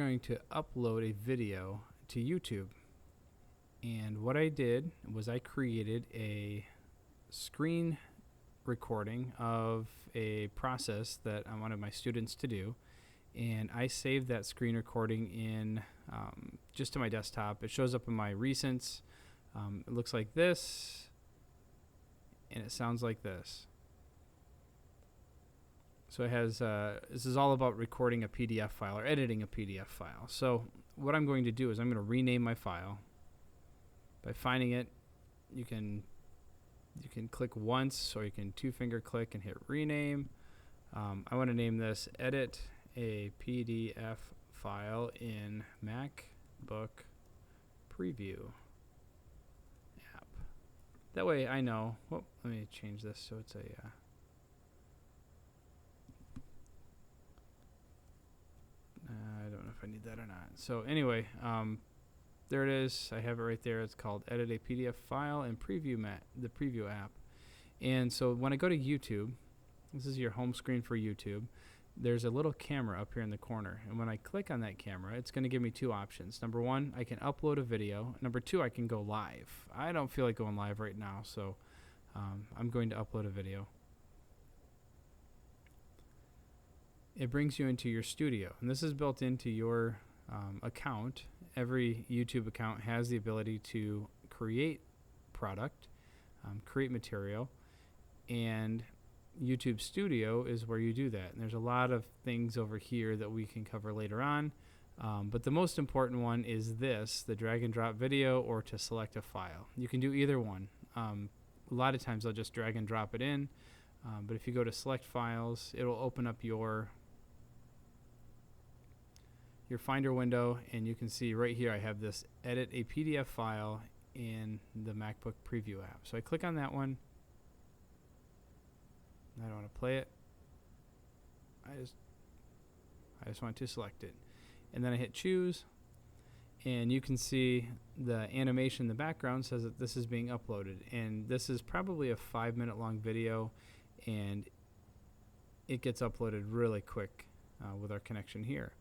going to upload a video to YouTube. And what I did was I created a screen recording of a process that I wanted my students to do. And I saved that screen recording in just to my desktop. It shows up in my recents. It looks like this, and it sounds like this. So it has, this is all about recording a PDF file or editing a PDF file. So what I'm going to do is I'm going to rename my file. By finding it, you can click once, or you can two-finger click and hit rename. I want to name this Edit a PDF File in MacBook Preview App. That way I know. Well, let me change this so it's a I don't know if I need that or not. So anyway, there it is. I have it right there. It's called Edit a PDF File in the Preview app. And so when I go to YouTube, this is your home screen for YouTube. There's a little camera up here in the corner. And when I click on that camera, it's going to give me two options. Number one, I can upload a video. Number two, I can go live. I don't feel like going live right now, so I'm going to upload a video. It brings you into your studio, and this is built into your account. Every YouTube account has the ability to create product, create material, and YouTube Studio is where you do that. And there's a lot of things over here that we can cover later on, but the most important one is this, the drag and drop video, or to select a file. You can do either one. A lot of times I'll just drag and drop it in, but if you go to select files, it will open up your Finder window, and you can see right here I have this Edit a PDF File in the MacBook Preview app. So I click on that one. I don't want to play it. I just want to select it, and then I hit choose, and you can see the animation in the background says that this is being uploaded, and this is probably a 5-minute long video, and it gets uploaded really quick with our connection here.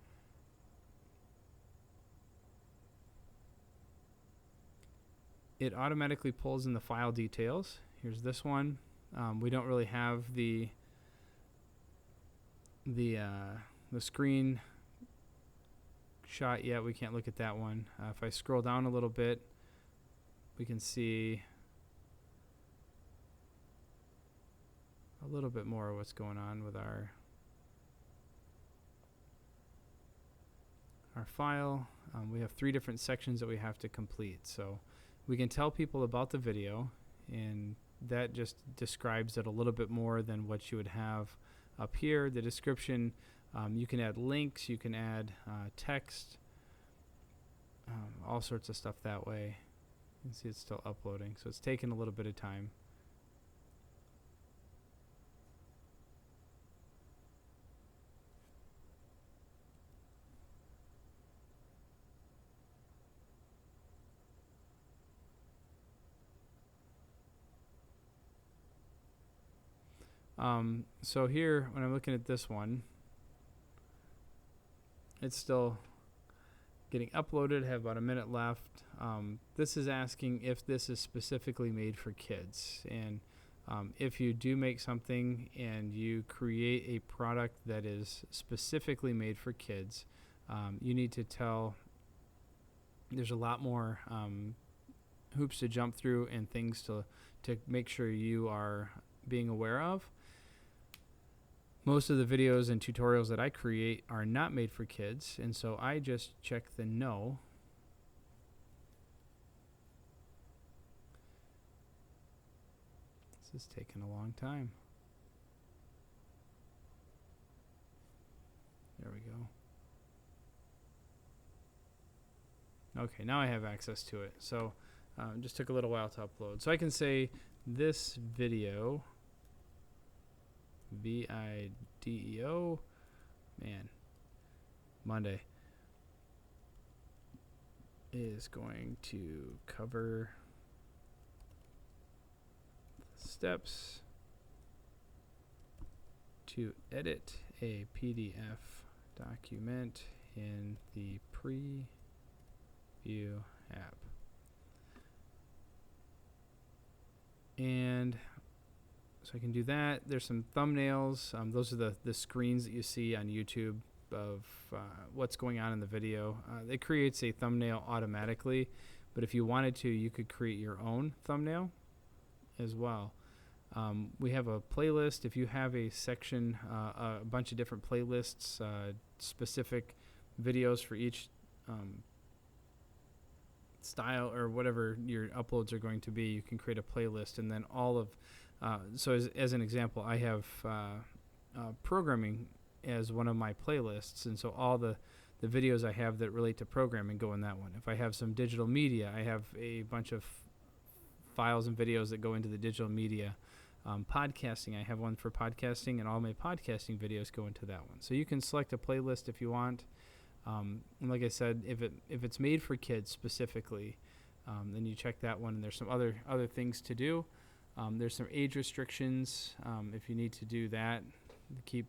It automatically pulls in the file details. Here's this one. We don't really have the screen shot yet. We can't look at that one. If I scroll down a little bit, we can see a little bit more of what's going on with our file. We have 3 different sections that we have to complete. So we can tell people about the video, and that just describes it a little bit more than what you would have up here. The description, you can add links, you can add text, all sorts of stuff that way. You can see it's still uploading, so it's taking a little bit of time. So here, when I'm looking at this one, it's still getting uploaded. I have about a minute left. This is asking if this is specifically made for kids. And if you do make something and you create a product that is specifically made for kids, you need to tell, there's a lot more hoops to jump through and things to make sure you are being aware of. Most of the videos and tutorials that I create are not made for kids, and so I just check the no. This is taking a long time. There we go. Okay, now I have access to it. So it just took a little while to upload. So I can say this video, video, man, Monday, is going to cover steps to edit a PDF document in the preview app. And so I can do that. There's some thumbnails. Those are the screens that you see on YouTube of what's going on in the video. It creates a thumbnail automatically, but if you wanted to, you could create your own thumbnail as well. We have a playlist. If you have a section, a bunch of different playlists, specific videos for each style or whatever your uploads are going to be, you can create a playlist, and then all of so as an example, I have programming as one of my playlists, and so all the videos I have that relate to programming go in that one. If I have some digital media, I have a bunch of files and videos that go into the digital media. Podcasting, I have one for podcasting, and all my podcasting videos go into that one. So you can select a playlist if you want. And like I said, if it's made for kids specifically, then you check that one, and there's some other things to do. There's some age restrictions if you need to do that to keep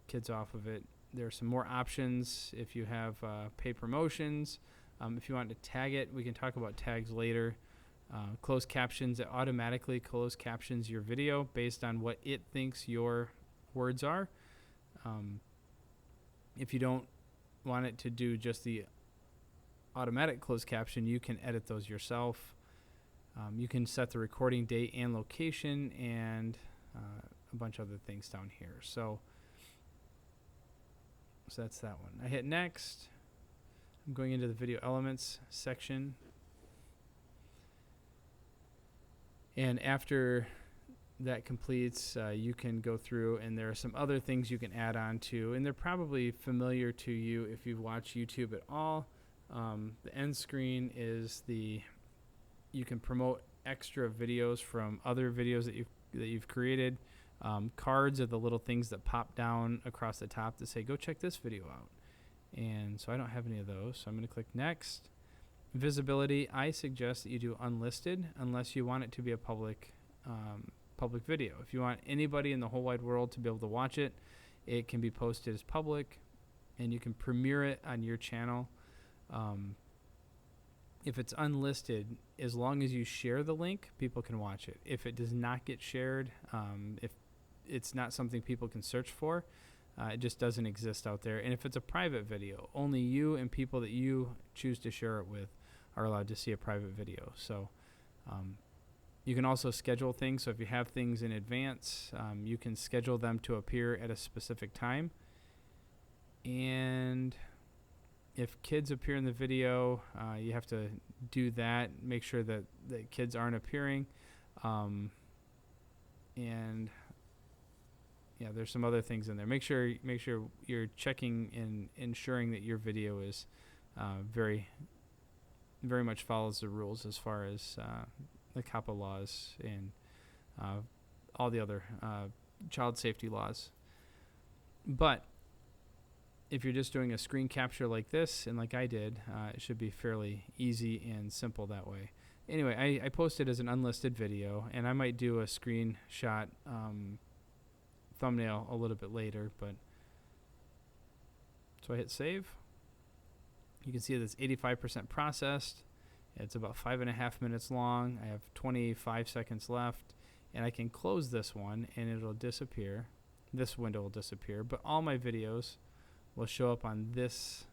kids off of it. There are some more options if you have paid promotions. If you want to tag it, we can talk about tags later. Closed captions, it automatically closed captions your video based on what it thinks your words are. If you don't want it to do just the automatic closed caption, you can edit those yourself. You can set the recording date and location, and a bunch of other things down here. So that's that one. I hit next. I'm going into the video elements section. And after that completes, you can go through, and there are some other things you can add on to, and they're probably familiar to you if you've watched YouTube at all. The end screen is you can promote extra videos from other videos that you've created. Cards are the little things that pop down across the top to say, go check this video out. And so I don't have any of those, so I'm going to click next. Visibility, I suggest that you do unlisted unless you want it to be a public video. If you want anybody in the whole wide world to be able to watch it, it can be posted as public, and you can premiere it on your channel. If it's unlisted, as long as you share the link, people can watch it. If it does not get shared, if it's not something people can search for, it just doesn't exist out there. And if it's a private video, only you and people that you choose to share it with are allowed to see a private video. So you can also schedule things. So if you have things in advance, you can schedule them to appear at a specific time. And if kids appear in the video, you have to do that. Make sure that the kids aren't appearing. And yeah, there's some other things in there. Make sure you're checking and ensuring that your video is very much follows the rules as far as the COPPA laws and all the other child safety laws. But if you're just doing a screen capture like this and like I did, it should be fairly easy and simple that way. Anyway, I posted as an unlisted video, and I might do a screenshot thumbnail a little bit later. But so I hit save. You can see that it's 85% processed. It's about 5.5 minutes long. I have 25 seconds left, and I can close this one and it'll disappear. This window will disappear, but all my videos will show up on this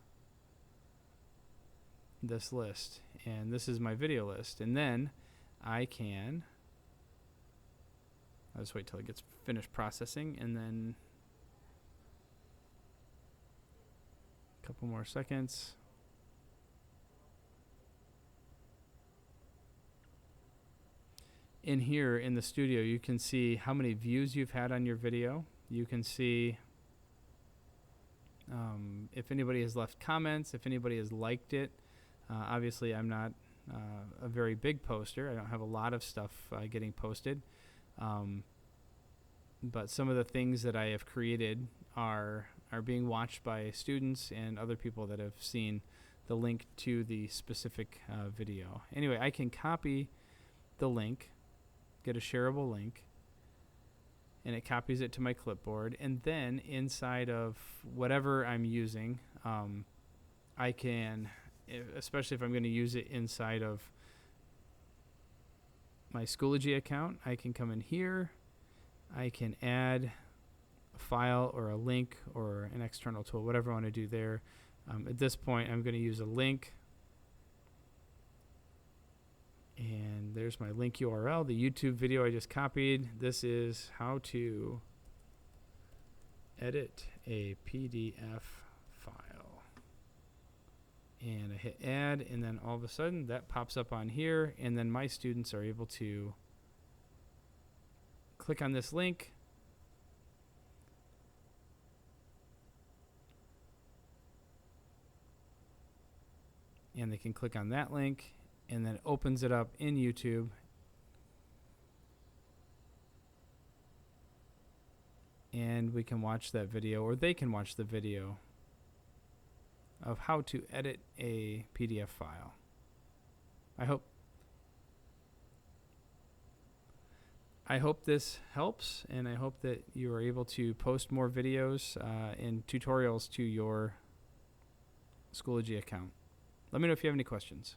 list, and this is my video list. And then I'll just wait till it gets finished processing, and then a couple more seconds. In here in the studio, you can see how many views you've had on your video. You can see if anybody has left comments, if anybody has liked it. Obviously, I'm not a very big poster. I don't have a lot of stuff getting posted. But some of the things that I have created are being watched by students and other people that have seen the link to the specific video. Anyway, I can copy the link, get a shareable link, and it copies it to my clipboard. And then inside of whatever I'm using, I can, especially if I'm going to use it inside of my Schoology account, I can come in here. I can add a file or a link or an external tool, whatever I want to do there. At this point, I'm going to use a link. And there's my link URL, the YouTube video I just copied. This is how to edit a PDF file. And I hit add, and then all of a sudden that pops up on here, and then my students are able to click on this link, and they can click on that link, and then it opens it up in YouTube. And we can watch that video, or they can watch the video of how to edit a PDF file. I hope this helps, and I hope that you are able to post more videos and tutorials to your Schoology account. Let me know if you have any questions.